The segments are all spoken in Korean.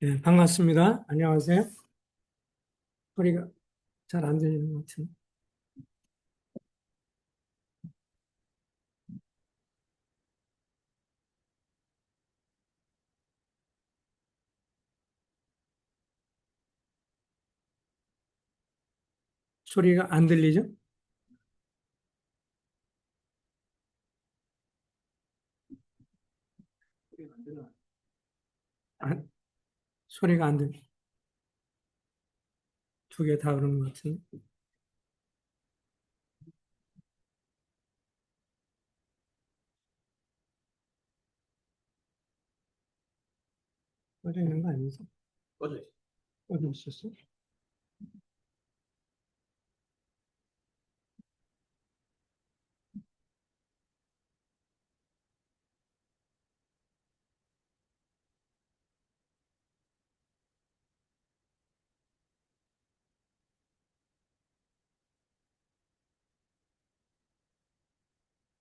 네, 반갑습니다. 안녕하세요. 소리가 잘 안 들리는 것 같은데. 소리가 안 들리죠? 아, 소리가 안 들리. 두 개 다 그런 것 같은데. 꺼져 있는 거 아니죠? 어디 있었어?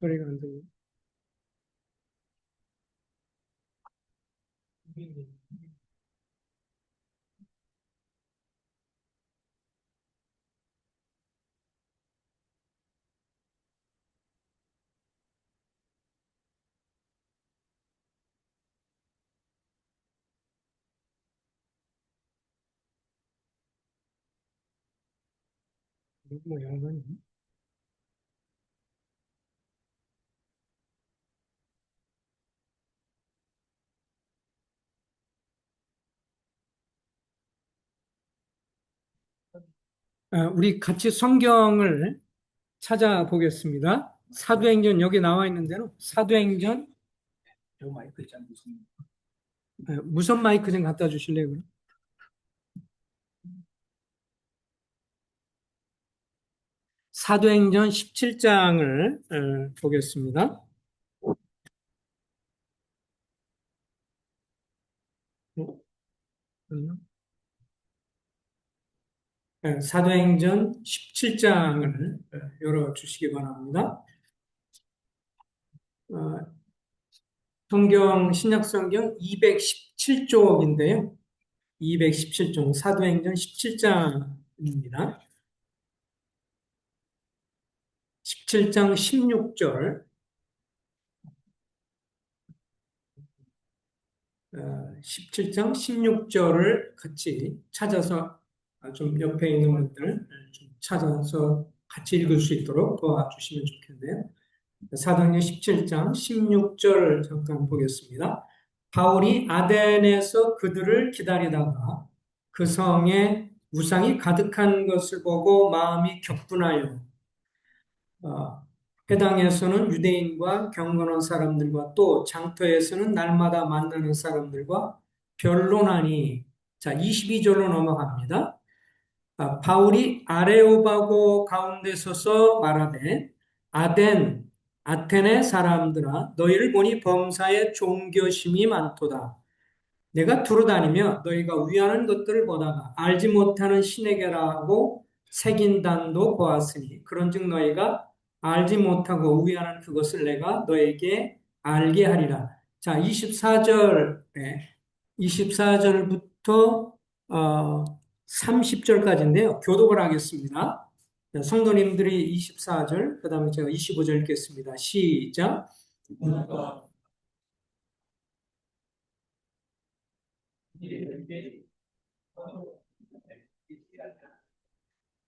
소리가 안 들리. 뭐 양반이. 우리 같이 성경을 찾아보겠습니다. 사도행전 여기 나와 있는 대로 사도행전 무선 마이크 좀 갖다 주실래요? 그럼? 사도행전 17장을 보겠습니다. 사도행전 17장을 열어주시기 바랍니다. 어, 신약성경 217쪽인데요. 217쪽, 사도행전 17장입니다. 17장 16절, 17장 16절을 같이 찾아서 좀 옆에 있는 분들 좀 찾아서 같이 읽을 수 있도록 도와주시면 좋겠네요. 사도행전 17장 16절 잠깐 보겠습니다. 바울이 아덴에서 그들을 기다리다가 그 성에 우상이 가득한 것을 보고 마음이 격분하여 회당에서는 유대인과 경건한 사람들과 또 장터에서는 날마다 만나는 사람들과 변론하니, 자, 22절로 넘어갑니다. 바울이 아레오바고 가운데 서서 말하되 아텐의 사람들아 너희를 보니 범사에 종교심이 많도다. 내가 두루다니며 너희가 위하는 것들을 보다가 알지 못하는 신에게라고 색인단도 보았으니 그런즉 너희가 알지 못하고 위하는 그것을 내가 너에게 알게 하리라. 자, 24절에 24절부터 30절까지인데요. 교독을 하겠습니다. 성도님들이 24절, 그 다음에 제가 25절 읽겠습니다. 시작.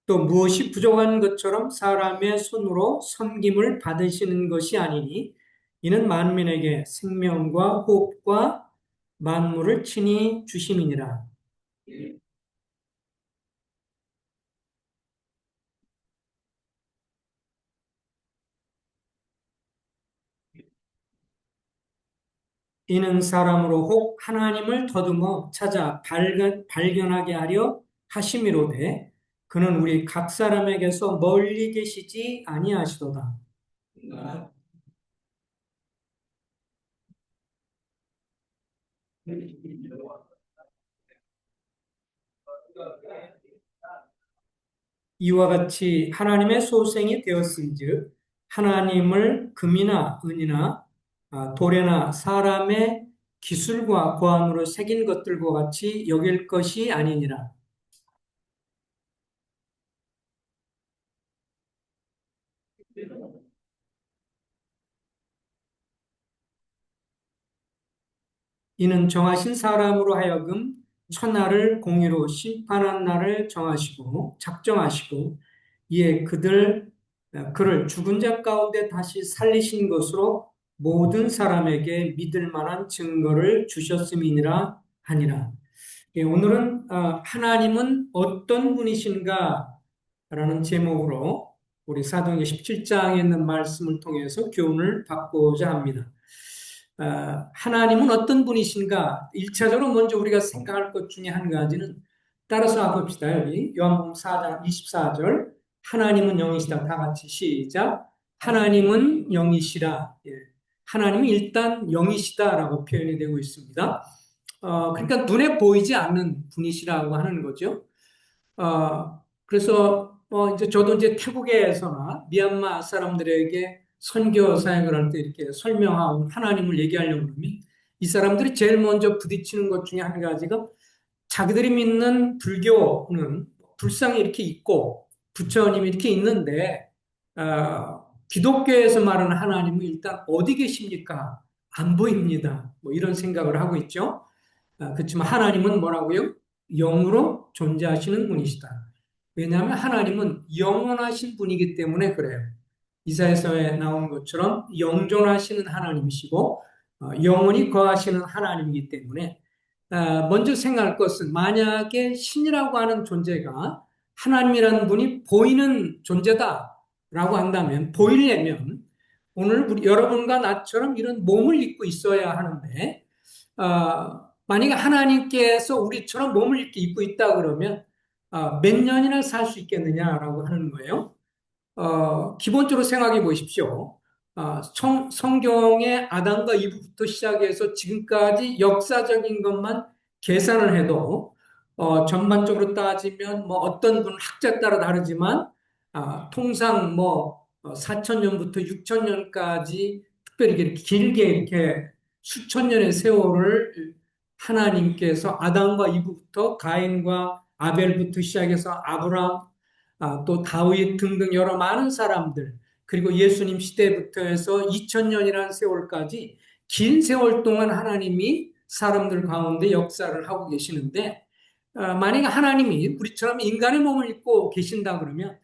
또 무엇이 부족한 것처럼 사람의 손으로 섬김을 받으시는 것이 아니니 이는 만민에게 생명과 호흡과 만물을 친히 주심이니라. 이는 사람으로 혹 하나님을 더듬어 찾아 발견하게 하려 하심이로되 그는 우리 각 사람에게서 멀리 계시지 아니하시도다. 이와 같이 하나님의 소생이 되었은즉 하나님을 금이나 은이나 돌에나 사람의 기술과 고안으로 새긴 것들과 같이 여길 것이 아니니라. 이는 정하신 사람으로 하여금 천하를 공의로 심판한 날을 정하시고 작정하시고 이에 그를 죽은 자 가운데 다시 살리신 것으로 모든 사람에게 믿을 만한 증거를 주셨음이니라 하니라. 예, 오늘은 하나님은 어떤 분이신가? 라는 제목으로 우리 사도행전 17장에 있는 말씀을 통해서 교훈을 받고자 합니다. 하나님은 어떤 분이신가? 1차적으로 먼저 우리가 생각할 것 중에 한 가지는 따라서 봅시다. 여기 요한복음 4장 24절 하나님은 영이시다. 다 같이 시작. 하나님은 영이시라. 예. 하나님은 일단 영이시다라고 표현이 되고 있습니다. 그러니까 눈에 보이지 않는 분이시라고 하는 거죠. 그래서 이제 저도 이제 태국에서나 미얀마 사람들에게 선교 사역을 할 때 이렇게 설명하고 하나님을 얘기하려고 그러면 이 사람들이 제일 먼저 부딪히는 것 중에 한 가지가 자기들이 믿는 불교는 불상이 이렇게 있고 부처님이 이렇게 있는데 기독교에서 말하는 하나님은 일단 어디 계십니까? 안 보입니다. 뭐 이런 생각을 하고 있죠. 그렇지만 하나님은 뭐라고요? 영으로 존재하시는 분이시다. 왜냐하면 하나님은 영원하신 분이기 때문에 그래요. 이사야서에 나온 것처럼 영존하시는 하나님이시고 영원히 거하시는 하나님이기 때문에 먼저 생각할 것은 만약에 신이라고 하는 존재가 하나님이라는 분이 보이는 존재다라고 한다면 보이려면 오늘 여러분과 나처럼 이런 몸을 입고 있어야 하는데 만약에 하나님께서 우리처럼 몸을 이렇게 입고 있다 그러면 몇 년이나 살 수 있겠느냐라고 하는 거예요. 기본적으로 생각해 보십시오. 성경의 아담과 이브부터 시작해서 지금까지 역사적인 것만 계산을 해도 전반적으로 따지면 뭐 어떤 분은 학자 따라 다르지만 통상 뭐 4천년부터 6천년까지 특별히 이렇게 길게 이렇게 수천 년의 세월을 하나님께서 아담과 이브부터 가인과 아벨부터 시작해서 아브라함 또 다윗 등등 여러 많은 사람들 그리고 예수님 시대부터 해서 2000년이라는 세월까지 긴 세월 동안 하나님이 사람들 가운데 역사를 하고 계시는데 만약에 하나님이 우리처럼 인간의 몸을 입고 계신다 그러면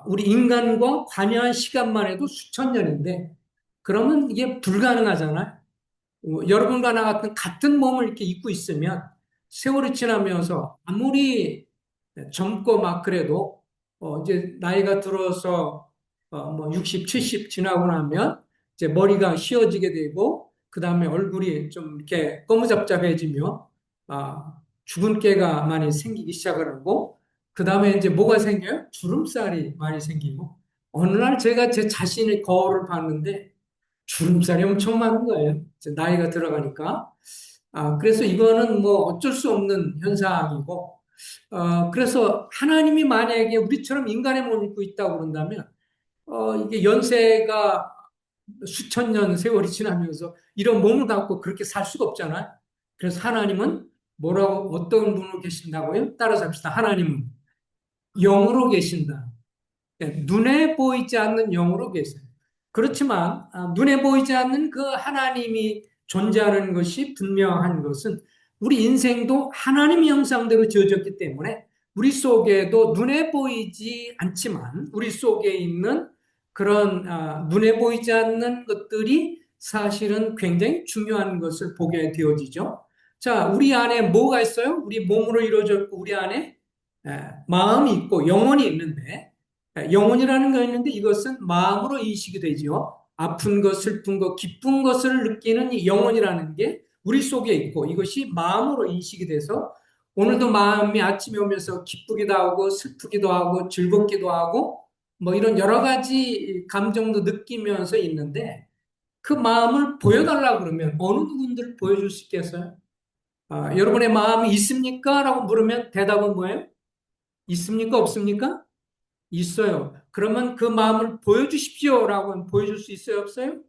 우리 인간과 관여한 시간만 해도 수천 년인데 그러면 이게 불가능하잖아요. 여러분과 나 같은 몸을 이렇게 입고 있으면 세월이 지나면서 아무리 젊고 막 그래도 이제 나이가 들어서 뭐 60, 70 지나고 나면 이제 머리가 휘어지게 되고 그 다음에 얼굴이 좀 이렇게 거무잡잡해지며 주근깨가 많이 생기기 시작을 하고 그 다음에 이제 뭐가 생겨요? 주름살이 많이 생기고 어느 날 제가 제 자신의 거울을 봤는데 주름살이 엄청 많은 거예요. 이제 나이가 들어가니까. 그래서 이거는 뭐 어쩔 수 없는 현상이고, 그래서 하나님이 만약에 우리처럼 인간의 몸을 입고 있다고 그런다면, 이게 연세가 수천 년 세월이 지나면서 이런 몸을 갖고 그렇게 살 수가 없잖아요. 그래서 하나님은 뭐라고, 어떤 분으로 계신다고요? 따라서 합시다. 하나님은 영으로 계신다. 눈에 보이지 않는 영으로 계세요. 그렇지만 눈에 보이지 않는 그 하나님이 존재하는 것이 분명한 것은 우리 인생도 하나님의 형상대로 지어졌기 때문에 우리 속에도 눈에 보이지 않지만 우리 속에 있는 그런 눈에 보이지 않는 것들이 사실은 굉장히 중요한 것을 보게 되어지죠. 자, 우리 안에 뭐가 있어요? 우리 몸으로 이루어졌고 우리 안에 마음이 있고 영혼이 있는데 영혼이라는 거 있는데 이것은 마음으로 인식이 되죠. 아픈 것, 슬픈 것, 기쁜 것을 느끼는 이 영혼이라는 게 우리 속에 있고 이것이 마음으로 인식이 돼서 오늘도 마음이 아침에 오면서 기쁘기도 하고 슬프기도 하고 즐겁기도 하고 뭐 이런 여러 가지 감정도 느끼면서 있는데 그 마음을 보여달라 그러면 어느 부분들을 보여줄 수 있겠어요? 여러분의 마음이 있습니까? 라고 물으면 대답은 뭐예요? 있습니까? 없습니까? 있어요. 그러면 그 마음을 보여주십시오라고 하면 보여줄 수 있어요? 없어요?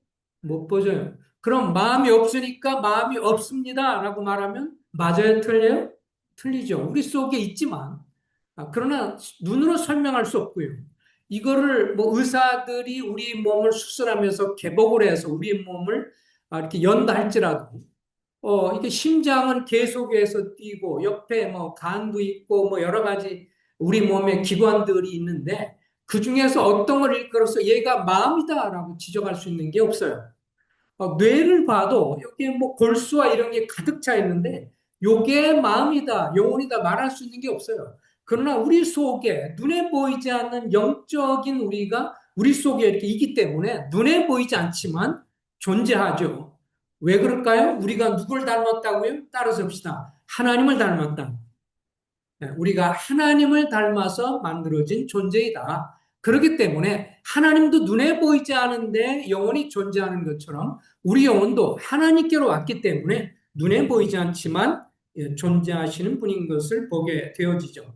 못 보여줘요. 그럼 마음이 없으니까 마음이 없습니다라고 말하면 맞아요, 틀려요? 틀리죠. 우리 속에 있지만 그러나 눈으로 설명할 수 없고요. 이거를 뭐 의사들이 우리 몸을 수술하면서 개복을 해서 우리 몸을 이렇게 연다 할지라도 이게 심장은 계속해서 뛰고 옆에 뭐 간도 있고 뭐 여러 가지 우리 몸에 기관들이 있는데 그 중에서 어떤 걸 일컬어서 얘가 마음이다라고 지적할 수 있는 게 없어요. 뇌를 봐도 여기에 뭐 골수와 이런 게 가득 차 있는데 요게 마음이다, 영혼이다 말할 수 있는 게 없어요. 그러나 우리 속에 눈에 보이지 않는 영적인 우리가 우리 속에 이렇게 있기 때문에 눈에 보이지 않지만 존재하죠. 왜 그럴까요? 우리가 누굴 닮았다고요? 따라서 봅시다. 하나님을 닮았다. 우리가 하나님을 닮아서 만들어진 존재이다. 그렇기 때문에 하나님도 눈에 보이지 않은데 영원히 존재하는 것처럼 우리 영혼도 하나님께로 왔기 때문에 눈에 보이지 않지만 존재하시는 분인 것을 보게 되어지죠.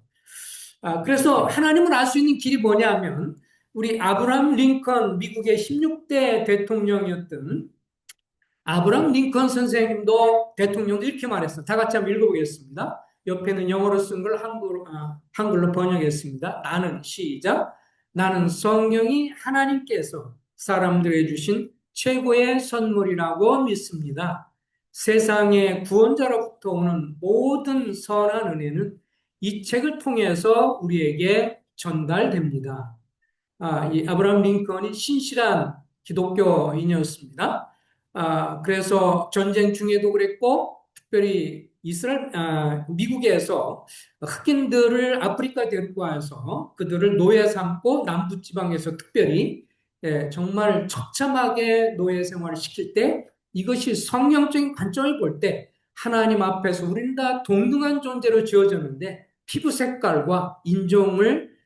그래서 하나님을 알 수 있는 길이 뭐냐면 우리 아브라함 링컨 미국의 16대 대통령이었던 아브라함 링컨 선생님도 대통령도 이렇게 말했어. 다 같이 한번 읽어보겠습니다. 옆에는 영어로 쓴 걸 한글로 번역했습니다. 나는 시작. 나는 성령이 하나님께서 사람들에게 주신 최고의 선물이라고 믿습니다. 세상의 구원자로부터 오는 모든 선한 은혜는 이 책을 통해서 우리에게 전달됩니다. 이 아브라함 링컨이 신실한 기독교인이었습니다. 그래서 전쟁 중에도 그랬고, 특별히 미국에서 흑인들을 아프리카 데리고 와서 그들을 노예 삼고 남부지방에서 특별히 정말 처참하게 노예 생활을 시킬 때 이것이 성경적인 관점을 볼 때 하나님 앞에서 우리는 다 동등한 존재로 지어졌는데 피부 색깔과 인종을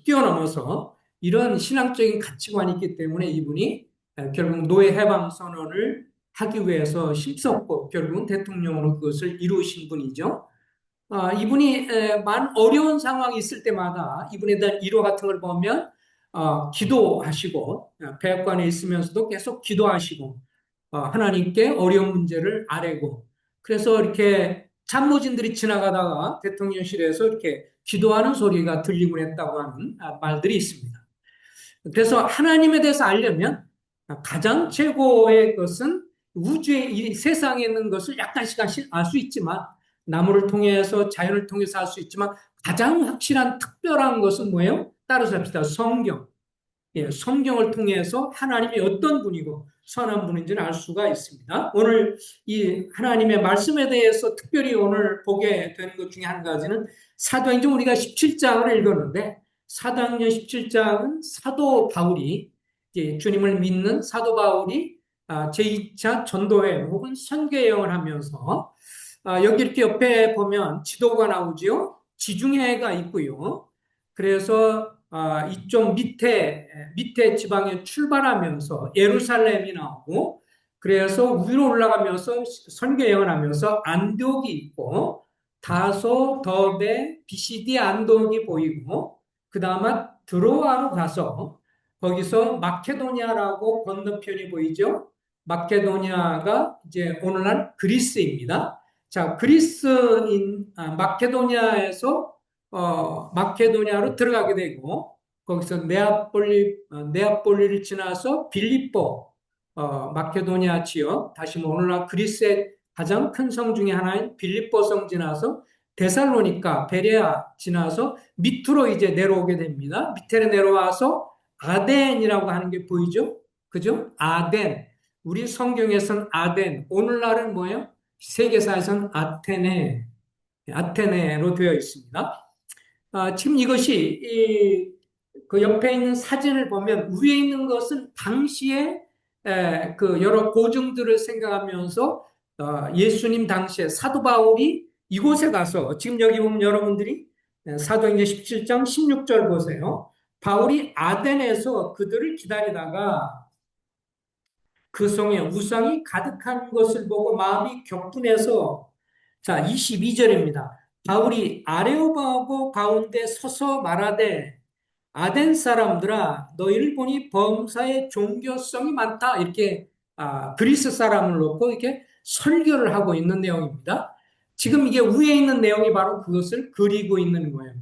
뛰어넘어서 이런 신앙적인 가치관이 있기 때문에 이분이 결국 노예 해방 선언을 하기 위해서 힘썼고 결국은 대통령으로 그것을 이루신 분이죠. 이분이 많은 어려운 상황이 있을 때마다 이분에 대한 일화 같은 걸 보면 기도하시고 백악관에 있으면서도 계속 기도하시고 하나님께 어려운 문제를 아뢰고 그래서 이렇게 참모진들이 지나가다가 대통령실에서 이렇게 기도하는 소리가 들리곤 했다고 하는 말들이 있습니다. 그래서 하나님에 대해서 알려면 가장 최고의 것은 우주의 이 세상에 있는 것을 약간씩 알 수 있지만 나무를 통해서 자연을 통해서 알 수 있지만 가장 확실한 특별한 것은 뭐예요? 따라서 합시다. 성경. 성경을 통해서 하나님이 어떤 분이고 선한 분인지를 알 수가 있습니다. 오늘 이 하나님의 말씀에 대해서 특별히 오늘 보게 되는 것 중에 한 가지는 사도행전 우리가 17장을 읽었는데 사도행전 17장은 사도 바울이 주님을 믿는 사도 바울이 제2차 전도회 혹은 선교여행을 하면서 여기 이렇게 옆에 보면 지도가 나오지요. 지중해가 있고요. 그래서 이쪽 밑에 지방에 출발하면서 예루살렘이 나오고 그래서 위로 올라가면서 선교 여행을 하면서 안디옥이 있고 다소 더베 비시디 안디옥이 보이고 그 다음에 드로아로 가서 거기서 마케도니아라고 건너편이 보이죠. 마케도니아가 이제 오늘날 그리스입니다. 자, 마케도니아에서 마케도니아로 들어가게 되고 거기서 네아폴리를 지나서 빌립보 마케도니아 지역 다시 오늘날 그리스의 가장 큰 성 중에 하나인 빌립보 성 지나서 데살로니가 베레아 지나서 밑으로 이제 내려오게 됩니다. 밑에 내려와서 아덴이라고 하는 게 보이죠? 그죠? 아덴. 우리 성경에서는 아덴. 오늘날은 뭐예요? 세계사에서는 아테네로 되어 있습니다. 지금 이것이 그 옆에 있는 사진을 보면 위에 있는 것은 당시에 그 여러 고증들을 생각하면서 예수님 당시에 사도 바울이 이곳에 가서 지금 여기 보면 여러분들이 사도행전 17장 16절 보세요. 바울이 아덴에서 그들을 기다리다가 그 성에 우상이 가득한 것을 보고 마음이 격분해서 자 22절입니다. 바울이 아레오바하고 가운데 서서 말하되 아덴 사람들아 너희를 보니 범사에 종교성이 많다 이렇게 그리스 사람을 놓고 이렇게 설교를 하고 있는 내용입니다. 지금 이게 위에 있는 내용이 바로 그것을 그리고 있는 거예요.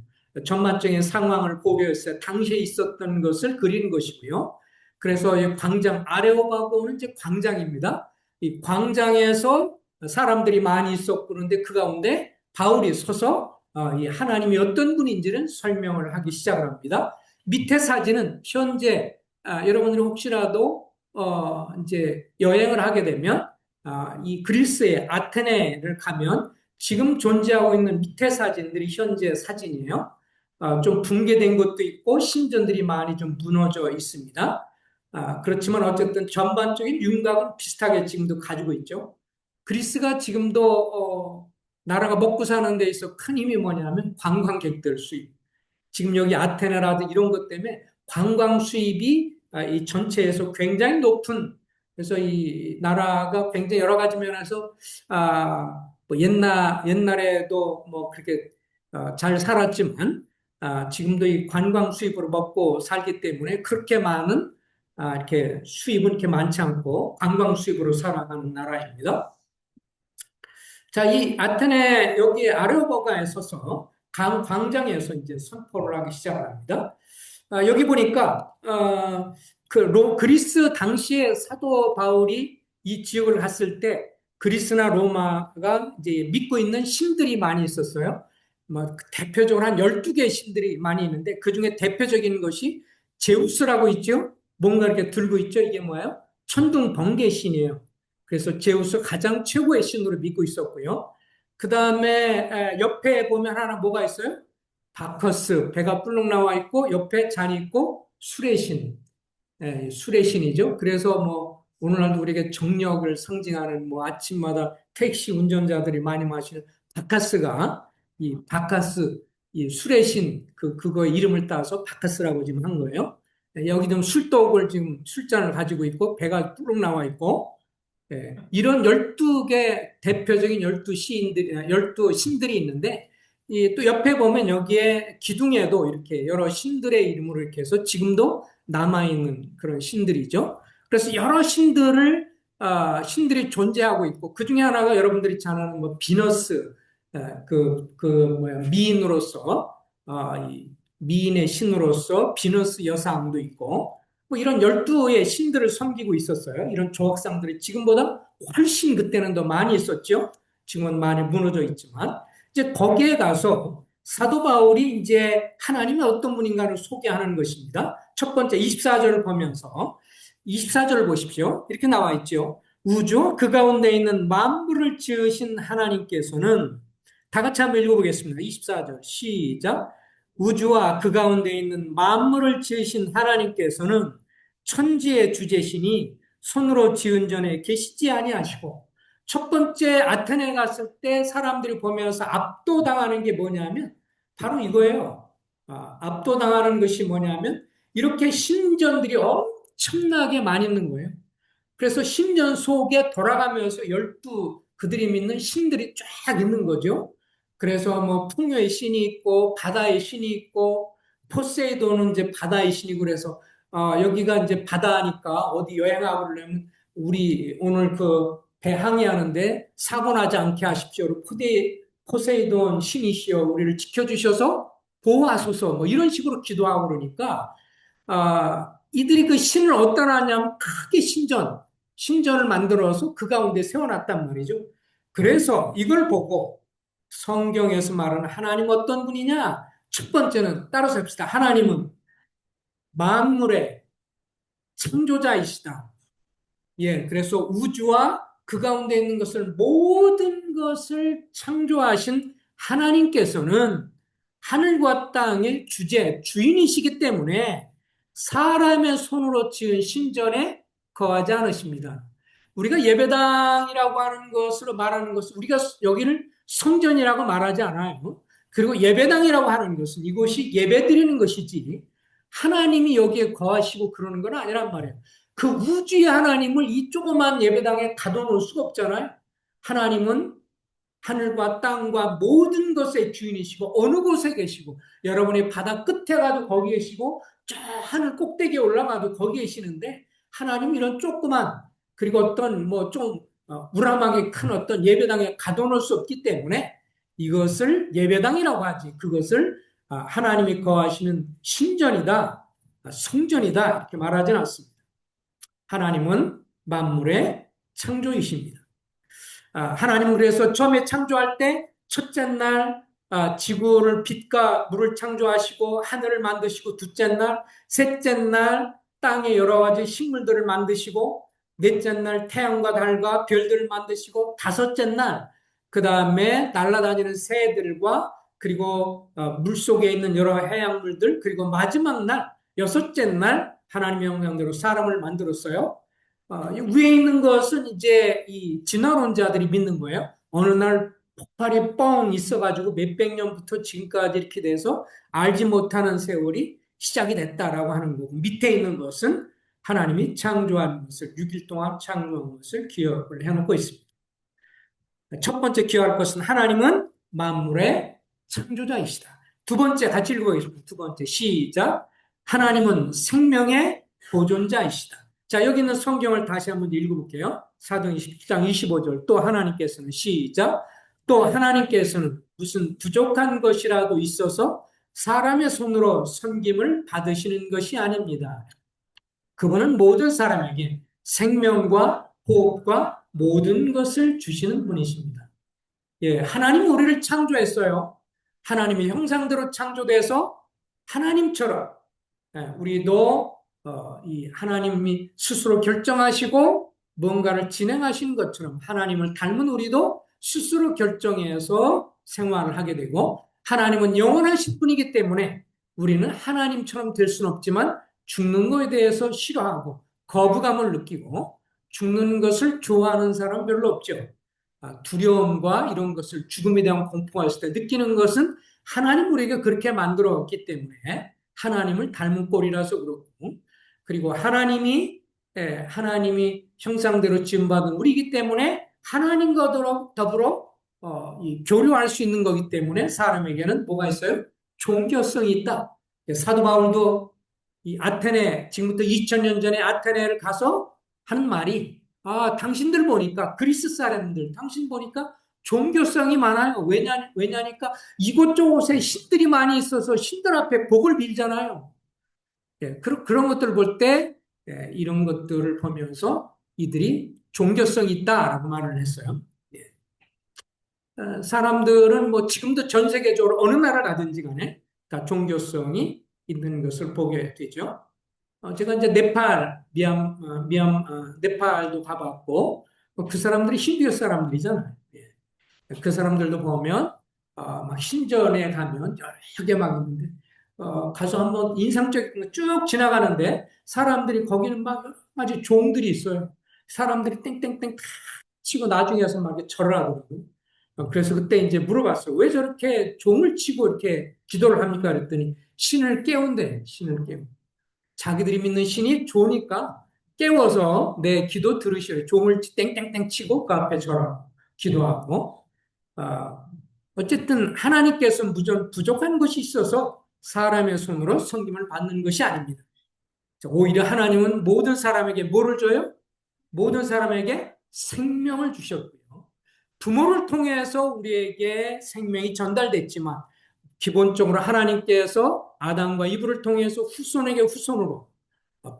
전반적인 상황을 고려해서 당시에 있었던 것을 그리는 것이고요. 그래서 이 광장 아레오바고는 이제 광장입니다. 이 광장에서 사람들이 많이 있었고 그런데 그 가운데 바울이 서서 이 하나님이 어떤 분인지를 설명을 하기 시작을 합니다. 밑에 사진은 현재 여러분들이 혹시라도 이제 여행을 하게 되면 이 그리스의 아테네를 가면 지금 존재하고 있는 밑에 사진들이 현재 사진이에요. 좀 붕괴된 것도 있고 신전들이 많이 좀 무너져 있습니다. 그렇지만 어쨌든 전반적인 윤곽은 비슷하게 지금도 가지고 있죠. 그리스가 지금도 나라가 먹고 사는 데 있어 큰 힘이 뭐냐면 관광객들 수입. 지금 여기 아테네라든 이런 것 때문에 관광 수입이 이 전체에서 굉장히 높은 그래서 이 나라가 굉장히 여러 가지 면에서 뭐 옛날에도 뭐 그렇게 잘 살았지만 지금도 이 관광 수입으로 먹고 살기 때문에 그렇게 많은 이렇게 수입은 이렇게 많지 않고 관광 수입으로 살아가는 나라입니다. 자, 이 아테네 여기 아레오버가에 서서 광장에서 이제 선포를 하기 시작을 합니다. 여기 보니까 그리스 당시에 사도 바울이 이 지역을 갔을 때 그리스나 로마가 이제 믿고 있는 신들이 많이 있었어요. 뭐 대표적으로 한 12개의 신들이 많이 있는데 그중에 대표적인 것이 제우스라고 있죠. 뭔가 이렇게 들고 있죠. 이게 뭐예요? 천둥 번개 신이에요. 그래서 제우스 가장 최고의 신으로 믿고 있었고요. 그 다음에 옆에 보면 하나 뭐가 있어요? 바커스, 배가 뿔룩 나와 있고 옆에 잔이 있고 술의 신, 술의 신이죠. 그래서 뭐 오늘날도 우리에게 정력을 상징하는 뭐 아침마다 택시 운전자들이 많이 마시는 바카스가 이 바카스, 이 술의 신, 그거의 이름을 따서 바카스라고 지금 한 거예요. 여기 좀 술독을 지금 술잔을 가지고 있고 배가 뿔룩 나와 있고 이런 12개 대표적인 12 신들이 있는데, 또 옆에 보면 여기에 기둥에도 이렇게 여러 신들의 이름으로 이렇게 해서 지금도 남아있는 그런 신들이죠. 그래서 여러 신들이 존재하고 있고, 그 중에 하나가 여러분들이 잘 아는 뭐, 비너스, 미인으로서, 이 미인의 신으로서 비너스 여상도 있고, 뭐 이런 12의 신들을 섬기고 있었어요. 이런 조각상들이 지금보다 훨씬 그때는 더 많이 있었죠. 지금은 많이 무너져 있지만. 이제 거기에 가서 사도 바울이 이제 하나님이 어떤 분인가를 소개하는 것입니다. 첫 번째 24절을 보면서 24절을 보십시오. 이렇게 나와 있죠. 우주 그 가운데 있는 만물을 지으신 하나님께서는 다 같이 한번 읽어보겠습니다. 24절 시작. 우주와 그 가운데 있는 만물을 지으신 하나님께서는 천지의 주제시니 손으로 지은 전에 계시지 아니하시고 첫 번째 아테네 갔을 때 사람들이 보면서 압도당하는 게 뭐냐면 바로 이거예요. 압도당하는 것이 뭐냐면 이렇게 신전들이 엄청나게 많이 있는 거예요. 그래서 신전 속에 돌아가면서 12 그들이 믿는 신들이 쫙 있는 거죠. 그래서 뭐 풍요의 신이 있고 바다의 신이 있고 포세이돈은 이제 바다의 신이고 그래서 여기가 이제 바다니까 어디 여행하고 그러려면 우리 오늘 그 배 항해하는데 사고 나지 않게 하십시오. 포세이돈 신이시여 우리를 지켜주셔서 보호하소서 뭐 이런 식으로 기도하고 그러니까 이들이 그 신을 어디다 놨냐면 크게 신전을 만들어서 그 가운데 세워놨단 말이죠. 그래서 이걸 보고 성경에서 말하는 하나님 어떤 분이냐? 첫 번째는 따라서 합시다. 하나님은 만물의 창조자이시다. 예, 그래서 우주와 그 가운데 있는 모든 것을 창조하신 하나님께서는 하늘과 땅의 주인이시기 때문에 사람의 손으로 지은 신전에 거하지 않으십니다. 우리가 예배당이라고 하는 것으로 말하는 것은 우리가 여기를 성전이라고 말하지 않아요. 그리고 예배당이라고 하는 것은 이곳이 예배드리는 것이지 하나님이 여기에 거하시고 그러는 건 아니란 말이에요. 그 우주의 하나님을 이 조그만 예배당에 가둬놓을 수가 없잖아요. 하나님은 하늘과 땅과 모든 것의 주인이시고 어느 곳에 계시고 여러분이 바다 끝에 가도 거기 계시고 저 하늘 꼭대기에 올라가도 거기 계시는데 하나님 이런 조그만 그리고 어떤 뭐 좀 우람하게 큰 어떤 예배당에 가둬놓을 수 없기 때문에 이것을 예배당이라고 하지. 그것을 하나님이 거하시는 신전이다, 성전이다 이렇게 말하지는 않습니다. 하나님은 만물의 창조이십니다. 하나님은 그래서 처음에 창조할 때 첫째 날 지구를 빛과 물을 창조하시고 하늘을 만드시고 둘째 날, 셋째 날 땅의 여러 가지 식물들을 만드시고 넷째 날 태양과 달과 별들을 만드시고 다섯째 날 그 다음에 날아다니는 새들과 그리고 물속에 있는 여러 해양물들 그리고 마지막 날 여섯째 날 하나님의 형상대로 사람을 만들었어요. 위에 있는 것은 이제 이 진화론자들이 믿는 거예요. 어느 날 폭발이 뻥 있어가지고 몇백 년부터 지금까지 이렇게 돼서 알지 못하는 세월이 시작이 됐다라고 하는 거고, 밑에 있는 것은 하나님이 창조한 것을 6일 동안 창조한 것을 기억을 해놓고 있습니다. 첫 번째 기억할 것은 하나님은 만물의 창조자이시다. 두 번째 같이 읽어보겠습니다. 두 번째 시작. 하나님은 생명의 보존자이시다. 자, 여기 있는 성경을 다시 한번 읽어볼게요. 사도행 10장 25절. 또 하나님께서는 시작. 또 하나님께서는 무슨 부족한 것이라도 있어서 사람의 손으로 섬김을 받으시는 것이 아닙니다. 그분은 모든 사람에게 생명과 호흡과 모든 것을 주시는 분이십니다. 예, 하나님이 우리를 창조했어요. 하나님의 형상대로 창조돼서 하나님처럼 우리도 이 하나님이 스스로 결정하시고 뭔가를 진행하신 것처럼 하나님을 닮은 우리도 스스로 결정해서 생활을 하게 되고, 하나님은 영원하신 분이기 때문에 우리는 하나님처럼 될 수는 없지만 죽는 것에 대해서 싫어하고 거부감을 느끼고 죽는 것을 좋아하는 사람 별로 없죠. 두려움과 이런 것을 죽음에 대한 공포가 있을 때 느끼는 것은 하나님 우리에게 그렇게 만들었기 때문에 하나님을 닮은 꼴이라서 그렇고, 그리고 하나님이 형상대로 지음받은 우리이기 때문에 하나님과 더불어 교류할 수 있는 거기 때문에 사람에게는 뭐가 있어요? 종교성이 있다. 사도 바울도 이 아테네, 지금부터 2000년 전에 아테네를 가서 하는 말이, 당신들 보니까, 그리스 사람들, 당신 보니까 종교성이 많아요. 왜냐니까 이곳저곳에 신들이 많이 있어서 신들 앞에 복을 빌잖아요. 예, 그런 것들을 볼 때, 이런 것들을 보면서 이들이 종교성이 있다라고 말을 했어요. 예. 사람들은 뭐 지금도 전 세계적으로 어느 나라 가든지 간에 다 종교성이 있는 것을 보게 되죠. 제가 이제 네팔도 가봤고, 그 사람들이 힌두교 사람들이잖아요. 예. 그 사람들도 보면, 막 신전에 가면 여러 개 막 있는데, 가서 한번 인상적인 거 쭉 지나가는데, 사람들이 거기는 막 여러 가지 종들이 있어요. 사람들이 땡땡땡 다 치고 나중에 와서 막 이렇게 절을 하더라고요. 그래서 그때 이제 물어봤어요. 왜 저렇게 종을 치고 이렇게 기도를 합니까? 그랬더니, 신을 깨운대, 신을 깨운. 자기들이 믿는 신이 좋으니까 깨워서 내 기도 들으셔요. 종을 땡땡땡 치고 그 앞에 절하고 기도하고. 아, 어쨌든 하나님께서 부족한 것이 있어서 사람의 손으로 섬김을 받는 것이 아닙니다. 오히려 하나님은 모든 사람에게 뭐를 줘요? 모든 사람에게 생명을 주셨고요. 부모를 통해서 우리에게 생명이 전달됐지만 기본적으로 하나님께서 아담과 이브를 통해서 후손에게 후손으로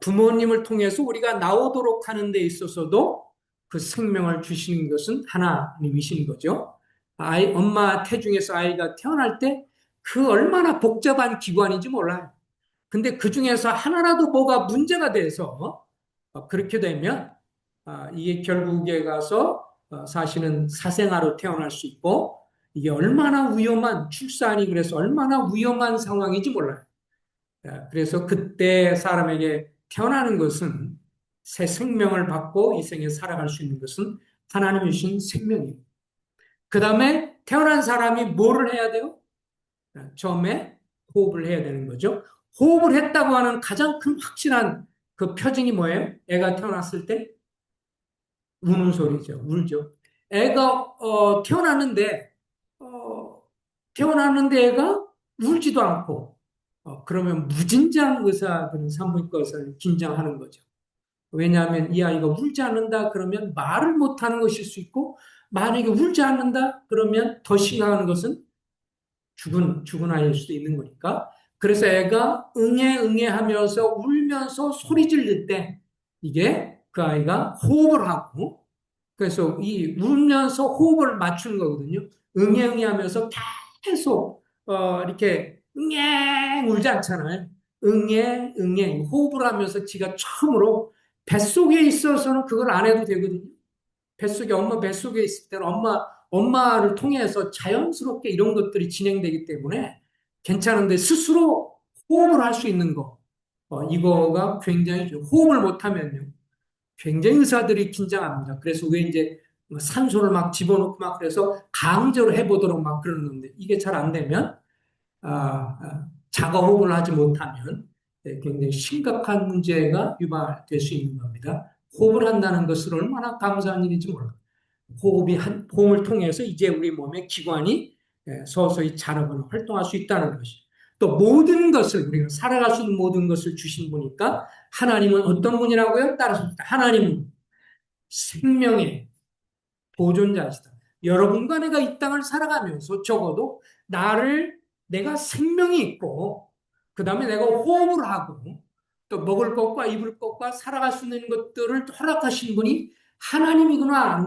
부모님을 통해서 우리가 나오도록 하는 데 있어서도 그 생명을 주시는 것은 하나님이신 거죠. 엄마 태중에서 아이가 태어날 때 그 얼마나 복잡한 기관인지 몰라요. 근데 그 중에서 하나라도 뭐가 문제가 돼서 그렇게 되면 이게 결국에 가서 사실은 사생아로 태어날 수 있고, 이게 얼마나 위험한 출산이 그래서 얼마나 위험한 상황인지 몰라요. 그래서 그때 사람에게 태어나는 것은 새 생명을 받고 이 생에 살아갈 수 있는 것은 하나님이 주신 생명이에요. 그 다음에 태어난 사람이 뭐를 해야 돼요? 처음에 호흡을 해야 되는 거죠. 호흡을 했다고 하는 가장 큰 확실한 그 표징이 뭐예요? 애가 태어났을 때 우는 소리죠. 울죠. 애가 태어났는데 애가 울지도 않고 그러면 무진장 의사들은 산부인과 의사를 긴장하는 거죠. 왜냐하면 이 아이가 울지 않는다 그러면 말을 못하는 것일 수 있고, 만약에 울지 않는다 그러면 더 심각한 것은 죽은 아이일 수도 있는 거니까. 그래서 애가 응애 하면서 울면서 소리 지를 때 이게 그 아이가 호흡을 하고, 그래서 이 울면서 호흡을 맞추는 거거든요. 응애 하면서 계속 이렇게 응애 울지 않잖아요. 응애 호흡을 하면서 지가 처음으로 뱃속에 있어서는 그걸 안 해도 되거든요. 뱃속에 엄마 뱃속에 있을 때는 엄마를 통해서 자연스럽게 이런 것들이 진행되기 때문에 괜찮은데, 스스로 호흡을 할 수 있는 거, 이거가 굉장히 호흡을 못하면요 굉장히 의사들이 긴장합니다. 그래서 왜 이제 뭐 산소를 막 집어넣고 막 그래서 강제로 해보도록 막 그러는데, 이게 잘 안 되면 자가 호흡을 하지 못하면 굉장히 심각한 문제가 유발될 수 있는 겁니다. 호흡을 한다는 것은 얼마나 감사한 일인지 몰라요. 호흡을 통해서 이제 우리 몸의 기관이 서서히 자라거나 활동할 수 있다는 것이. 또 모든 것을, 우리가 살아갈 수 있는 모든 것을 주신 분이니까, 하나님은 어떤 분이라고요? 따라서 하나님은 생명의 보존자시다. 여러분과 내가 이 땅을 살아가면서 적어도 내가 생명이 있고, 그 다음에 내가 호흡을 하고, 또 먹을 것과 입을 것과 살아갈 수 있는 것들을 허락하신 분이 하나님이구나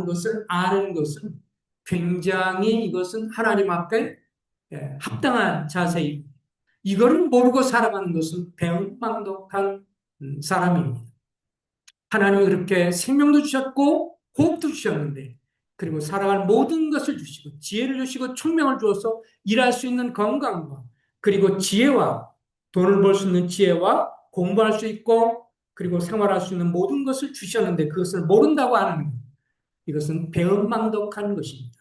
아는 것은 굉장히, 이것은 하나님 앞에 합당한 자세이고, 이거를 모르고 살아가는 것은 배은망덕한 사람입니다. 하나님이 그렇게 생명도 주셨고 호흡도 주셨는데, 그리고 살아갈 모든 것을 주시고 지혜를 주시고 총명을 주어서 일할 수 있는 건강과, 그리고 지혜와, 돈을 벌 수 있는 지혜와 공부할 수 있고 그리고 생활할 수 있는 모든 것을 주셨는데, 그것을 모른다고 하는 것, 이것은 배은망덕한 것입니다.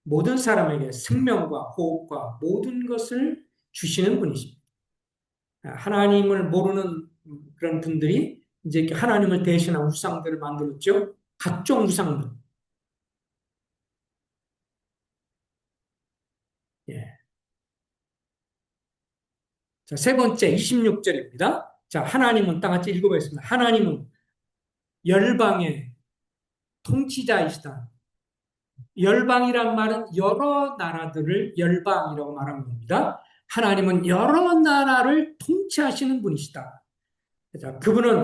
모든 사람에게 생명과 호흡과 모든 것을 주시는 분이십니다. 하나님을 모르는 그런 분들이 이제 하나님을 대신한 우상들을 만들었죠. 각종 우상들. 예. 자, 세 번째 26절입니다. 자, 하나님은 다 같이 읽어보겠습니다. 하나님은 열방의 통치자이시다. 열방이란 말은 여러 나라들을 열방이라고 말하는 겁니다. 하나님은 여러 나라를 통치하시는 분이시다. 자,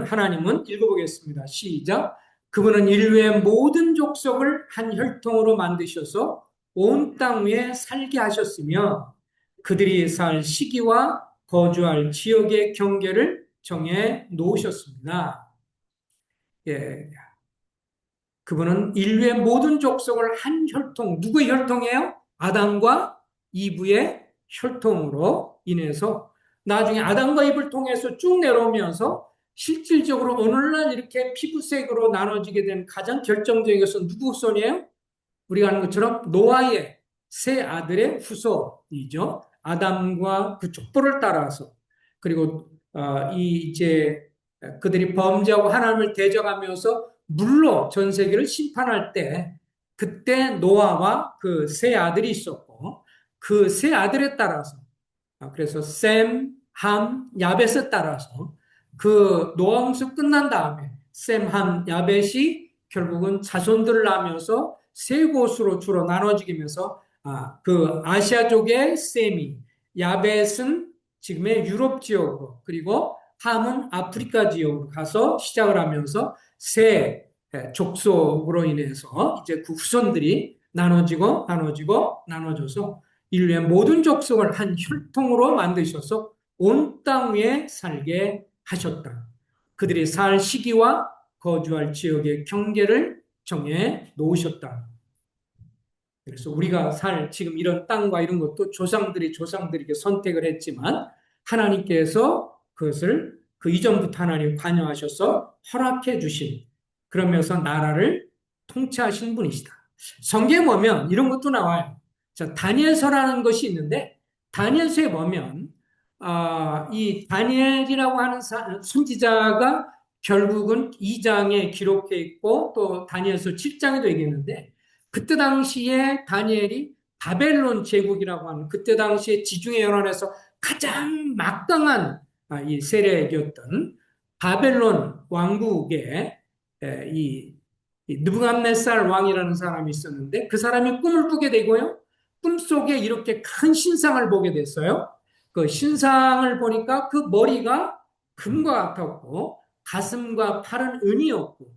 하나님은 읽어보겠습니다. 시작. 그분은 인류의 모든 족속을 한 혈통으로 만드셔서 온 땅 위에 살게 하셨으며, 그들이 살 시기와 거주할 지역의 경계를 정해 놓으셨습니다. 예, 그분은 인류의 모든 족속을 한 혈통, 누구의 혈통이에요? 아담과 이브의 혈통으로 인해서 나중에 아담과 이브를 통해서 쭉 내려오면서 실질적으로 오늘날 이렇게 피부색으로 나눠지게 된 가장 결정적인 것은 누구 후손이에요? 우리가 아는 것처럼 노아의 세 아들의 후손이죠. 아담과 그 족보를 따라서. 그리고 이제 그들이 범죄하고 하나님을 대적하면서 물로 전 세계를 심판할 때, 그때 노아와 그 세 아들이 있었고, 그 세 아들에 따라서, 그래서 셈, 함, 야벳에 따라서 그 노아 홍수 끝난 다음에 셈, 함, 야벳이 결국은 자손들을 낳으면서 세 곳으로 주로 나눠지면서, 그 아시아족의 셈이, 야벳은 지금의 유럽 지역으로, 그리고 함은 아프리카 지역으로 가서 시작을 하면서 세 족속으로 인해서 이제 그 후손들이 나눠져서 인류의 모든 족속을 한 혈통으로 만드셔서 온 땅 위에 살게 하셨다. 그들이 살 시기와 거주할 지역의 경계를 정해 놓으셨다. 그래서 우리가 지금 이런 땅과 이런 것도 조상들에게 선택을 했지만, 하나님께서 그것을 그 이전부터 하나님 관여하셔서 허락해 주신, 그러면서 나라를 통치하신 분이시다. 성경에 보면 이런 것도 나와요. 자, 다니엘서라는 것이 있는데, 다니엘서에 보면 이 다니엘이라고 하는 선지자가 결국은 2장에 기록되어 있고, 또 다니엘서 7장에도 얘기했는데, 그때 당시에 다니엘이 바벨론 제국이라고 하는, 그때 당시에 지중해 연안에서 가장 막강한 이 세력이었던 바벨론 왕국에 이 느부갓네살 왕이라는 사람이 있었는데 그 사람이 꿈을 꾸게 되고요. 꿈속에 이렇게 큰 신상을 보게 됐어요. 그 신상을 보니까 그 머리가 금과 같았고 가슴과 팔은 은이었고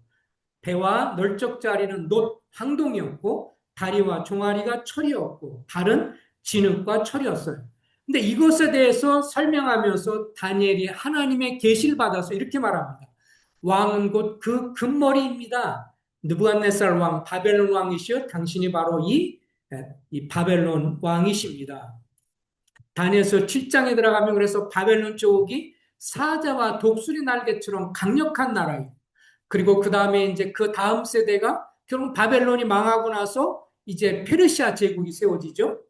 배와 널쩍자리는 놋 황동이었고 다리와 종아리가 철이었고 발은 진흙과 철이었어요. 근데 이것에 대해서 설명하면서 다니엘이 하나님의 계시를 받아서 이렇게 말합니다. 왕은 곧 그 금머리입니다. 느부갓네살 왕, 바벨론 왕이시여 당신이 바로 이 바벨론 왕이십니다. 다니엘서 7장에 들어가면 그래서 바벨론 제국이 사자와 독수리 날개처럼 강력한 나라예요. 그리고 그 다음에 이제 그 다음 세대가 결국 바벨론이 망하고 나서 이제 페르시아 제국이 세워지죠.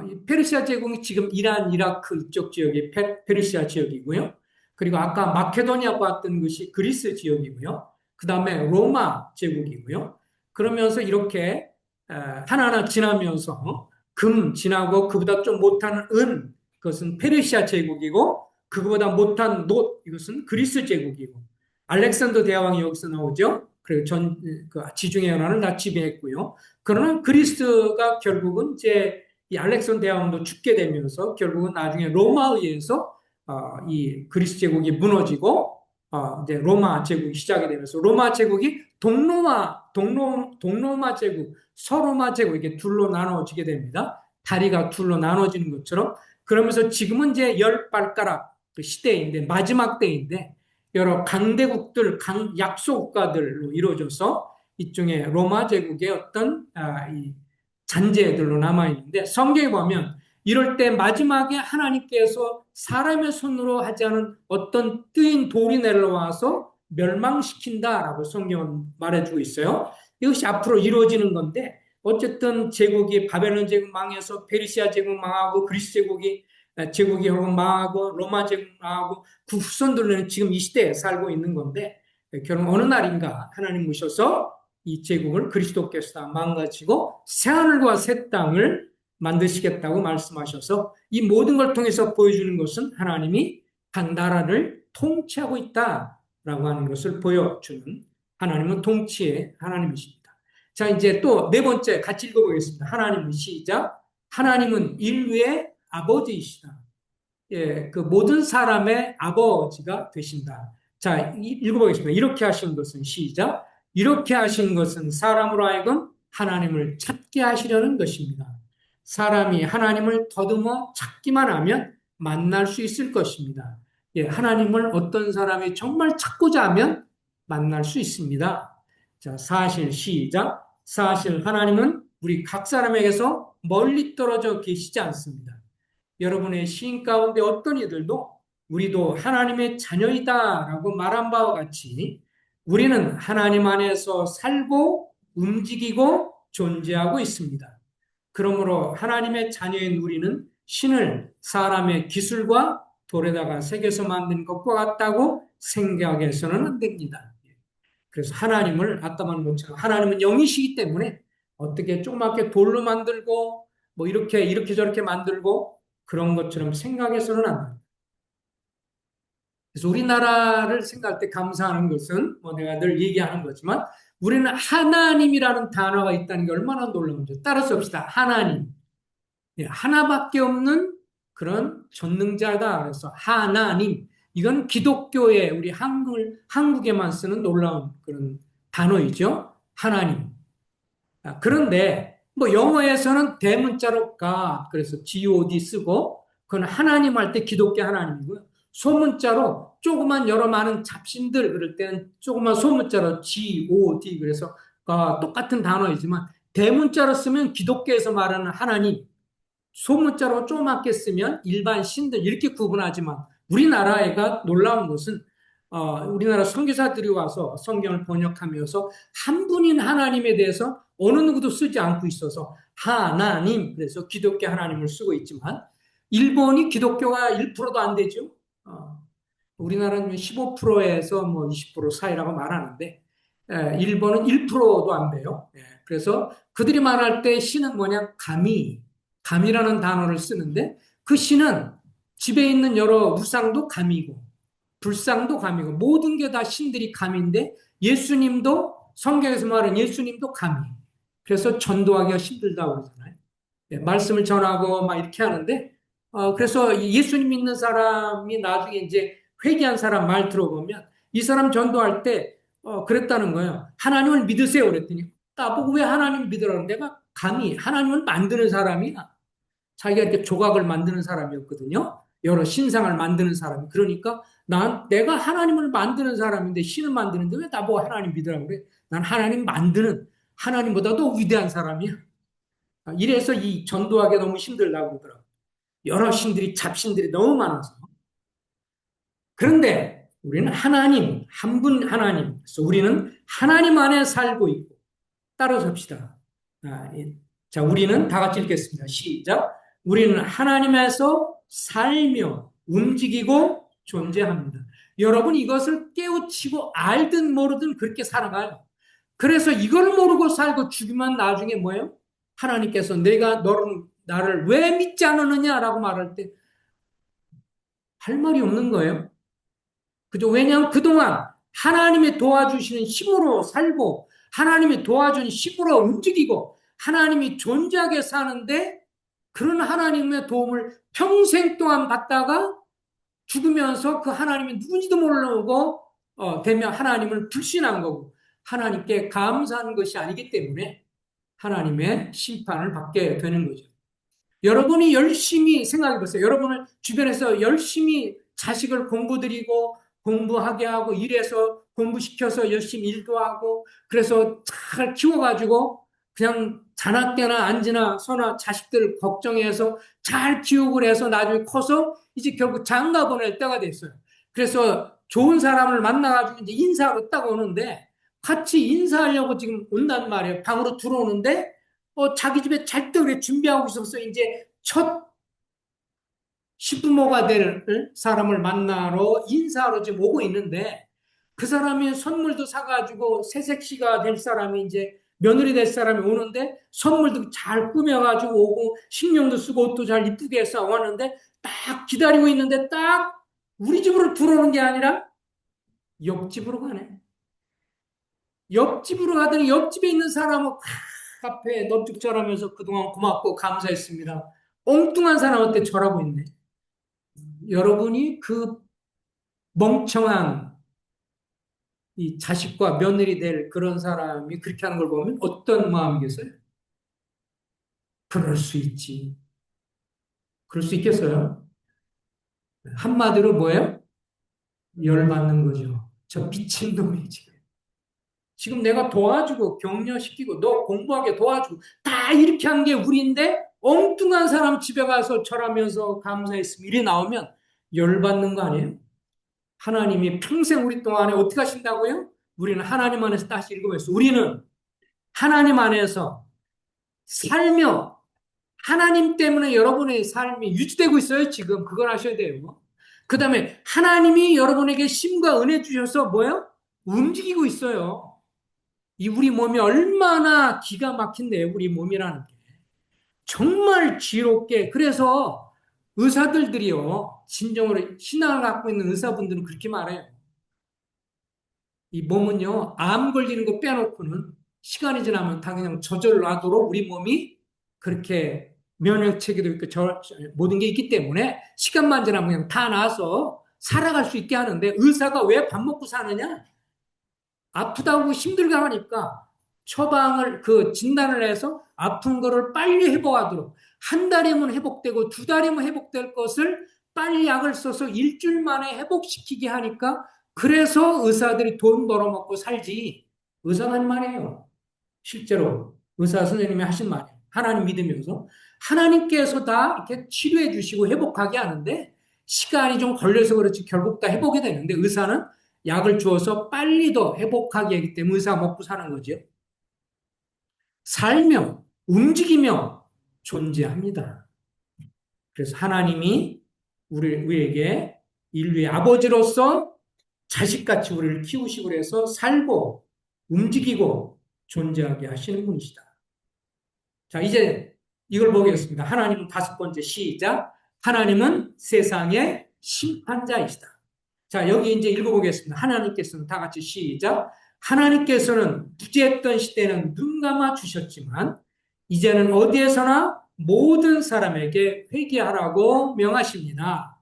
이 페르시아 제국이 지금 이란, 이라크 이쪽 지역이 페르시아 지역이고요. 그리고 아까 마케도니아 봤던 것이 그리스 지역이고요. 그 다음에 로마 제국이고요. 그러면서 이렇게 하나하나 지나면서 금 지나고 그보다 좀 못한 은, 그것은 페르시아 제국이고 그거보다 못한 놋, 이것은 그리스 제국이고 알렉산더 대왕이 여기서 나오죠. 그리고 그 지중해 연안을 다 지배했고요. 그러나 그리스가 결국은 이제 이 알렉산더 대왕도 죽게 되면서 결국은 나중에 로마에 의해서 이 그리스 제국이 무너지고 이제 로마 제국이 시작이 되면서 로마 제국이 동로마 제국, 서로마 제국 이렇게 둘로 나눠지게 됩니다. 다리가 둘로 나눠지는 것처럼 그러면서 지금은 이제 열 발가락 그 시대인데 마지막 때인데 여러 강대국들, 약소 국가들로 이루어져서 이쪽에 로마 제국의 어떤 이 잔재들로 남아있는데 성경에 보면 이럴 때 마지막에 하나님께서 사람의 손으로 하지 않은 어떤 뜨인 돌이 내려와서 멸망시킨다라고 성경은 말해주고 있어요. 이것이 앞으로 이루어지는 건데 어쨌든 제국이 바벨론 제국 망해서 페르시아 제국 망하고 그리스 제국이 결국 망하고 로마 제국 망하고 그 후손들은 지금 이 시대에 살고 있는 건데 결국 어느 날인가 하나님 오셔서 이 제국을 그리스도께서 망가지고 새하늘과 새 땅을 만드시겠다고 말씀하셔서 이 모든 걸 통해서 보여주는 것은 하나님이 각 나라를 통치하고 있다라고 하는 것을 보여주는 하나님은 통치의 하나님이십니다. 자, 이제 또 네 번째 같이 읽어보겠습니다. 하나님은 시작. 하나님은 인류의 아버지이시다. 예, 그 모든 사람의 아버지가 되신다. 자, 읽어보겠습니다. 이렇게 하신 것은 시작. 이렇게 하신 것은 사람으로 하여금 하나님을 찾게 하시려는 것입니다. 사람이 하나님을 더듬어 찾기만 하면 만날 수 있을 것입니다. 예, 하나님을 어떤 사람이 정말 찾고자 하면 만날 수 있습니다. 자, 사실 시작. 사실 하나님은 우리 각 사람에게서 멀리 떨어져 계시지 않습니다. 여러분의 시인 가운데 어떤 이들도 우리도 하나님의 자녀이다라고 말한 바와 같이 우리는 하나님 안에서 살고 움직이고 존재하고 있습니다. 그러므로 하나님의 자녀인 우리는 신을 사람의 기술과 돌에다가 새겨서 만든 것과 같다고 생각해서는 안 됩니다. 그래서 하나님을 아까 말한 것처럼 하나님은 영이시기 때문에 어떻게 조그맣게 돌로 만들고 뭐 이렇게 저렇게 만들고 그런 것처럼 생각해서는 안 됩니다. 그래서 우리나라를 생각할 때 감사하는 것은 뭐 내가 늘 얘기하는 거지만 우리는 하나님이라는 단어가 있다는 게 얼마나 놀라운지 따라서 봅시다. 하나님. 예, 하나밖에 없는 그런 전능자다. 그래서 하나님. 이건 기독교의 우리 한국에만 쓰는 놀라운 그런 단어이죠. 하나님. 그런데 뭐 영어에서는 대문자로 God, 그래서 God 쓰고 그건 하나님 할 때 기독교 하나님이고요. 소문자로 조그만 여러 많은 잡신들 그럴 때는 조그만 소문자로 God, 그래서 똑같은 단어이지만 대문자로 쓰면 기독교에서 말하는 하나님, 소문자로 조그맣게 쓰면 일반 신들 이렇게 구분하지만 우리나라가 놀라운 것은 우리나라 선교사들이 와서 성경을 번역하면서 한 분인 하나님에 대해서 어느 누구도 쓰지 않고 있어서 하나님, 그래서 기독교 하나님을 쓰고 있지만 일본이 기독교가 1%도 안 되죠. 우리나라는 15%에서 뭐 20% 사이라고 말하는데 일본은 1%도 안 돼요. 그래서 그들이 말할 때 신은 뭐냐? 감이라는 단어를 쓰는데 그 신은 집에 있는 여러 우상도 감이고 불상도 감이고 모든 게 다 신들이 감인데 예수님도 성경에서 말하는 예수님도 감이에요. 그래서 전도하기가 힘들다고 그러잖아요. 예, 말씀을 전하고 막 이렇게 하는데 그래서 예수님 믿는 사람이 나중에 이제 회개한 사람 말 들어보면 이 사람 전도할 때 그랬다는 거예요. 하나님을 믿으세요 그랬더니 나보고 왜 하나님 믿으라고 내가 감히 하나님을 만드는 사람이야. 자기가 이렇게 조각을 만드는 사람이었거든요. 여러 신상을 만드는 사람. 그러니까 내가 하나님을 만드는 사람인데 신을 만드는데 왜 나보고 하나님 믿으라고 그래? 난 하나님 만드는 하나님보다도 위대한 사람이야. 이래서 이 전도하기 너무 힘들다고 그러더라고요. 여러 신들이 잡신들이 너무 많아서. 그런데 우리는 하나님, 한 분 하나님. 그래서 우리는 하나님 안에 살고 있고 따라 섭시다. 자, 우리는 다 같이 읽겠습니다. 시작. 우리는 하나님에서 살며 움직이고 존재합니다. 여러분 이것을 깨우치고 알든 모르든 그렇게 살아가요. 그래서 이걸 모르고 살고 죽으면 나중에 뭐예요? 하나님께서 내가 나를 왜 믿지 않느냐라고 말할 때 할 말이 없는 거예요. 그죠? 왜냐하면 그동안 하나님의 도와주시는 힘으로 살고 하나님이 도와주는 힘으로 움직이고 하나님이 존재하게 사는데 그런 하나님의 도움을 평생 동안 받다가 죽으면서 그 하나님이 누군지도 모르고 되면 하나님을 불신한 거고 하나님께 감사한 것이 아니기 때문에 하나님의 심판을 받게 되는 거죠. 여러분이 열심히 생각해 보세요. 여러분을 주변에서 열심히 자식을 공부드리고 공부하게 하고 일해서 공부시켜서 열심히 일도 하고 그래서 잘 키워가지고 그냥 자나깨나 안지나 서나 자식들 걱정해서 잘 키우고 해서 나중에 커서 이제 결국 장가 보낼 때가 됐어요. 그래서 좋은 사람을 만나가지고 이제 인사하러 딱 오는데 같이 인사하려고 지금 온단 말이에요. 방으로 들어오는데 자기 집에 잘 때 그래 준비하고 있어서 이제 첫 시부모가 될 사람을 만나러 인사하러 지금 오고 있는데 그 사람이 선물도 사가지고 새색시가 될 사람이 이제 며느리 될 사람이 오는데 선물도 잘 꾸며가지고 오고 신경도 쓰고 옷도 잘 이쁘게 해서 왔는데 딱 기다리고 있는데 딱 우리 집으로 들어오는 게 아니라 옆집으로 가네. 옆집으로 가더니 옆집에 있는 사람은 앞에 넙죽절하면서 그동안 고맙고 감사했습니다. 엉뚱한 사람한테 절하고 있네. 여러분이 그 멍청한 이 자식과 며느리 될 그런 사람이 그렇게 하는 걸 보면 어떤 마음이겠어요? 그럴 수 있지. 그럴 수 있겠어요? 한마디로 뭐예요? 열받는 거죠. 저 미친놈이 지금 내가 도와주고 격려시키고 너 공부하게 도와주고 다 이렇게 한 게 우리인데 엉뚱한 사람 집에 가서 절하면서 감사했으면 이래 나오면 열받는 거 아니에요? 하나님이 평생 우리 동안에 어떻게 하신다고요? 우리는 하나님 안에서 다시 읽어보겠습니다. 우리는 하나님 안에서 살며 하나님 때문에 여러분의 삶이 유지되고 있어요. 지금 그걸 아셔야 돼요. 그 다음에 하나님이 여러분에게 힘과 은혜 주셔서 뭐예요? 움직이고 있어요. 이 우리 몸이 얼마나 기가 막힌데요. 우리 몸이라는 게. 정말 지롭게 그래서 의사들이요. 진정으로 신앙을 갖고 있는 의사분들은 그렇게 말해요. 이 몸은요, 암 걸리는 거 빼놓고는 시간이 지나면 다 그냥 저절로 놔도록 우리 몸이 그렇게 면역 체계도 있고 모든 게 있기 때문에 시간만 지나면 그냥 다 나서 살아갈 수 있게 하는데 의사가 왜 밥 먹고 사느냐? 아프다고 힘들게 하니까 처방을 그 진단을 해서 아픈 거를 빨리 회복하도록 한 달이면 회복되고 두 달이면 회복될 것을 빨리 약을 써서 일주일 만에 회복시키게 하니까 그래서 의사들이 돈 벌어먹고 살지. 의사가 한 말이에요. 실제로 의사 선생님이 하신 말이에요. 하나님 믿으면서 하나님께서 다 이렇게 치료해 주시고 회복하게 하는데 시간이 좀 걸려서 그렇지 결국 다 회복이 되는데 의사는 약을 주어서 빨리 더 회복하게 하기 때문에 의사가 먹고 사는 거죠. 살며 움직이며 존재합니다. 그래서 하나님이 우리에게 인류의 아버지로서 자식같이 우리를 키우시고 그래서 살고 움직이고 존재하게 하시는 분이시다. 자, 이제 이걸 보겠습니다. 하나님은 다섯 번째 시작. 하나님은 세상의 심판자이시다. 자, 여기 이제 읽어보겠습니다. 하나님께서는 다 같이 시작. 하나님께서는 부재했던 시대는 눈 감아 주셨지만 이제는 어디에서나 모든 사람에게 회개하라고 명하십니다.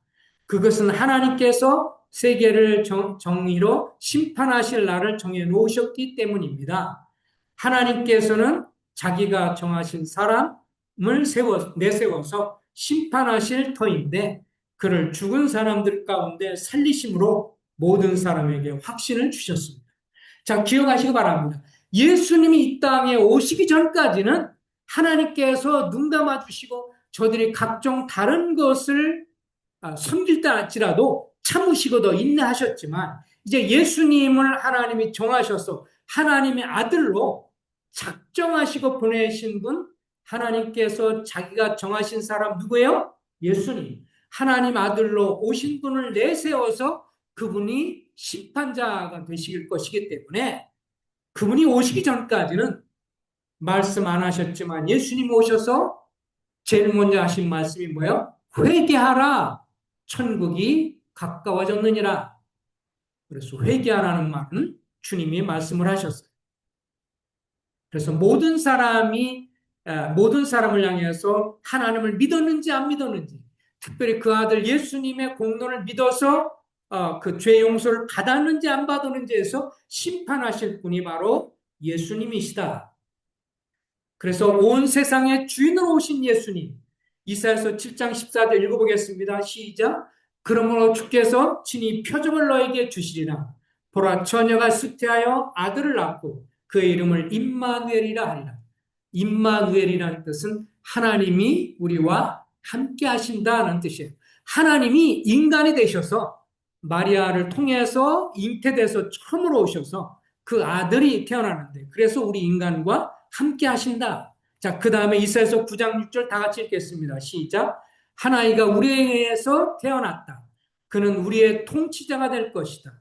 그것은 하나님께서 세계를 정의로 심판하실 날을 정해 놓으셨기 때문입니다. 하나님께서는 자기가 정하신 사람을 내세워서 심판하실 터인데 그를 죽은 사람들 가운데 살리심으로 모든 사람에게 확신을 주셨습니다. 자, 기억하시기 바랍니다. 예수님이 이 땅에 오시기 전까지는 하나님께서 눈 감아 주시고 저들이 각종 다른 것을 섬길다 할지라도 참으시고도 인내하셨지만 이제 예수님을 하나님이 정하셔서 하나님의 아들로 작정하시고 보내신 분 하나님께서 자기가 정하신 사람 누구예요? 예수님. 하나님 아들로 오신 분을 내세워서 그분이 심판자가 되실 것이기 때문에 그분이 오시기 전까지는 말씀 안 하셨지만 예수님 오셔서 제일 먼저 하신 말씀이 뭐예요? 회개하라. 천국이 가까워졌느니라. 그래서 회개하라는 말은 주님이 말씀을 하셨어요. 그래서 모든 사람을 향해서 하나님을 믿었는지 안 믿었는지, 특별히 그 아들 예수님의 공로를 믿어서 그 죄 용서를 받았는지 안 받았는지에서 심판하실 분이 바로 예수님이시다. 그래서 온 세상의 주인으로 오신 예수님, 이사야서 7장 14절 읽어보겠습니다. 시작. 그러므로 주께서 친히 표적을 너에게 주시리라. 보라, 처녀가 수태하여 아들을 낳고 그의 이름을 임마누엘이라 하리라. 임마누엘이라는 뜻은 하나님이 우리와 함께 하신다는 뜻이에요. 하나님이 인간이 되셔서 마리아를 통해서 잉태돼서 처음으로 오셔서 그 아들이 태어나는데 그래서 우리 인간과 함께 하신다. 자, 그 다음에 이사야서 9장 6절 다 같이 읽겠습니다. 시작. 한 아이가 우리에게서 태어났다. 그는 우리의 통치자가 될 것이다.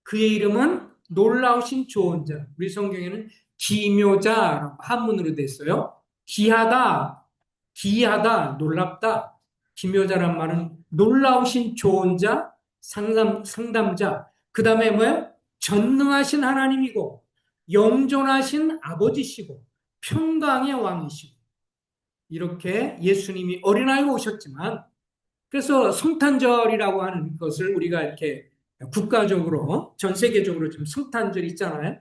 그의 이름은 놀라우신 조언자. 우리 성경에는 기묘자라고 한문으로 됐어요. 기하다, 놀랍다. 기묘자란 말은 놀라우신 조언자, 상담자. 그 다음에 뭐예요? 전능하신 하나님이고 영존하신 아버지시고 평강의 왕이시고 이렇게 예수님이 어린아이로 오셨지만 그래서 성탄절이라고 하는 것을 우리가 이렇게 국가적으로 전 세계적으로 지금 성탄절 있잖아요.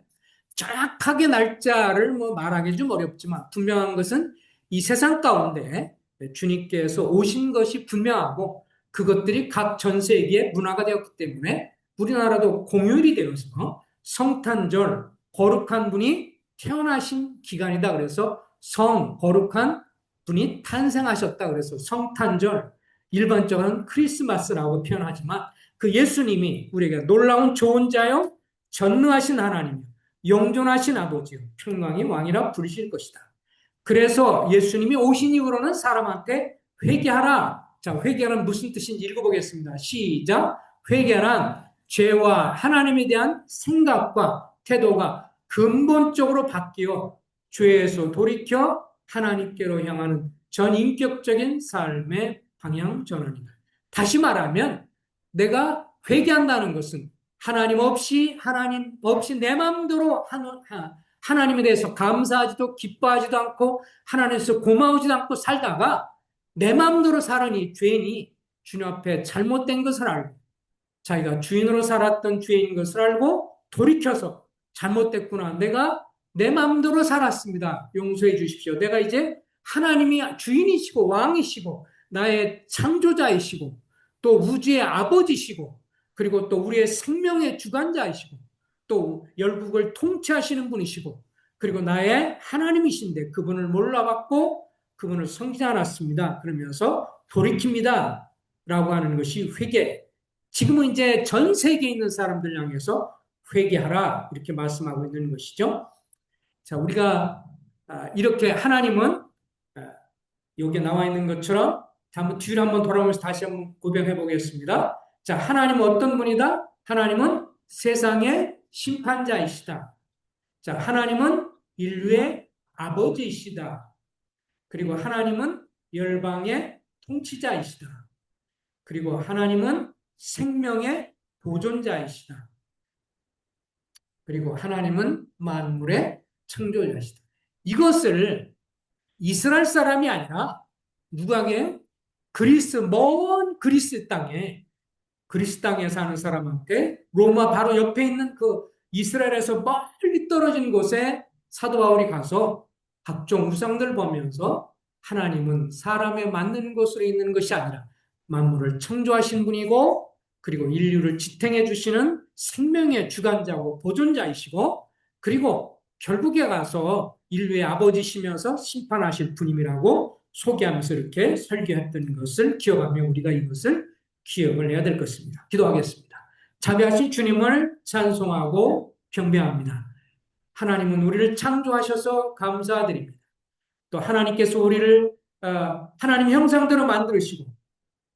정확하게 날짜를 뭐 말하기 좀 어렵지만 분명한 것은 이 세상 가운데 주님께서 오신 것이 분명하고 그것들이 각 전 세계의 문화가 되었기 때문에 우리나라도 공휴일이 되어서 성탄절 거룩한 분이 태어나신 기간이다. 그래서 거룩한 분이 탄생하셨다. 그래서 성탄절 일반적으로는 크리스마스라고 표현하지만 그 예수님이 우리에게 놀라운 좋은 자요 전능하신 하나님이요 영존하신 아버지요 평강의 왕이라 부르실 것이다. 그래서 예수님이 오신 이후로는 사람한테 회개하라. 자, 회개는 무슨 뜻인지 읽어보겠습니다. 시작. 회개란 죄와 하나님에 대한 생각과 태도가 근본적으로 바뀌어 죄에서 돌이켜 하나님께로 향하는 전인격적인 삶의 방향 전환이다. 다시 말하면 내가 회개한다는 것은 하나님 없이 내 마음대로 하나님에 대해서 감사하지도 기뻐하지도 않고 하나님께서 고마우지도 않고 살다가 내 마음대로 살으니 죄인이 주님 앞에 잘못된 것을 알고 자기가 주인으로 살았던 죄인 것을 알고 돌이켜서 잘못됐구나. 내가 내 마음대로 살았습니다. 용서해 주십시오. 내가 이제 하나님이 주인이시고 왕이시고 나의 창조자이시고 또 우주의 아버지시고 그리고 또 우리의 생명의 주관자이시고 또 열국을 통치하시는 분이시고 그리고 나의 하나님이신데 그분을 몰라봤고 그분을 섬기지 않았습니다. 그러면서 돌이킵니다. 라고 하는 것이 회개. 지금은 이제 전 세계에 있는 사람들 향해서 회개하라 이렇게 말씀하고 있는 것이죠. 자, 우리가 이렇게 하나님은 여기 나와 있는 것처럼 뒤로 한번 돌아오면서 다시 한번 고백해 보겠습니다. 자, 하나님은 어떤 분이다? 하나님은 세상의 심판자이시다. 자, 하나님은 인류의 아버지이시다. 그리고 하나님은 열방의 통치자이시다. 그리고 하나님은 생명의 보존자이시다. 그리고 하나님은 만물의 창조자이시다. 이것을 이스라엘 사람이 아니라 누가 해요? 먼 그리스 땅에 사는 사람한테 로마 바로 옆에 있는 그 이스라엘에서 멀리 떨어진 곳에 사도 바울이 가서 각종 우상들 보면서 하나님은 사람에 맞는 곳으로 있는 것이 아니라 만물을 창조하신 분이고 그리고 인류를 지탱해 주시는 생명의 주관자고 보존자이시고 그리고 결국에 가서 인류의 아버지시면서 심판하실 분임이라고 소개하면서 이렇게 설교했던 것을 기억하며 우리가 이것을 기억을 해야 될 것입니다. 기도하겠습니다. 자비하신 주님을 찬송하고 경배합니다. 하나님은 우리를 창조하셔서 감사드립니다. 또 하나님께서 우리를 하나님 형상대로 만드시고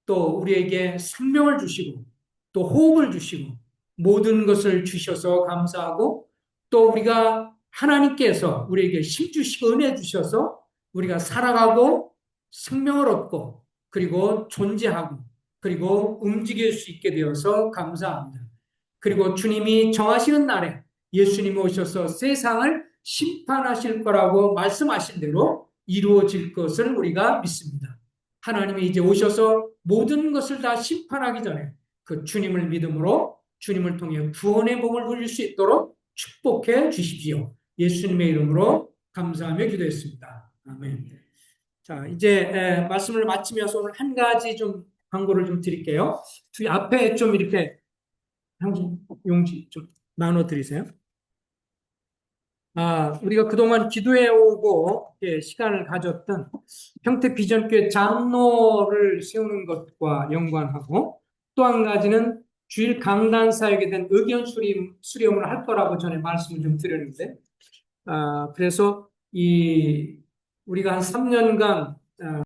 또 우리에게 생명을 주시고 또 호흡을 주시고 모든 것을 주셔서 감사하고 또 우리가 하나님께서 우리에게 힘 주시고 은혜 주셔서 우리가 살아가고 생명을 얻고 그리고 존재하고 그리고 움직일 수 있게 되어서 감사합니다. 그리고 주님이 정하시는 날에 예수님이 오셔서 세상을 심판하실 거라고 말씀하신 대로 이루어질 것을 우리가 믿습니다. 하나님이 이제 오셔서 모든 것을 다 심판하기 전에 그 주님을 믿음으로 주님을 통해 구원의 복을 누릴 수 있도록 축복해 주십시오. 예수님의 이름으로 감사하며 기도했습니다. 아멘. 자, 이제 말씀을 마치면서 오늘 한 가지 좀 광고를 좀 드릴게요. 뒤 앞에 좀 이렇게 용지 좀 나눠 드리세요. 우리가 그동안 기도해 오고 시간을 가졌던 평택 비전교회 장로를 세우는 것과 연관하고 또 한 가지는 주일 강단 사역에 대한 의견 수렴을 할 거라고 전에 말씀을 좀 드렸는데, 그래서 우리가 한 3년간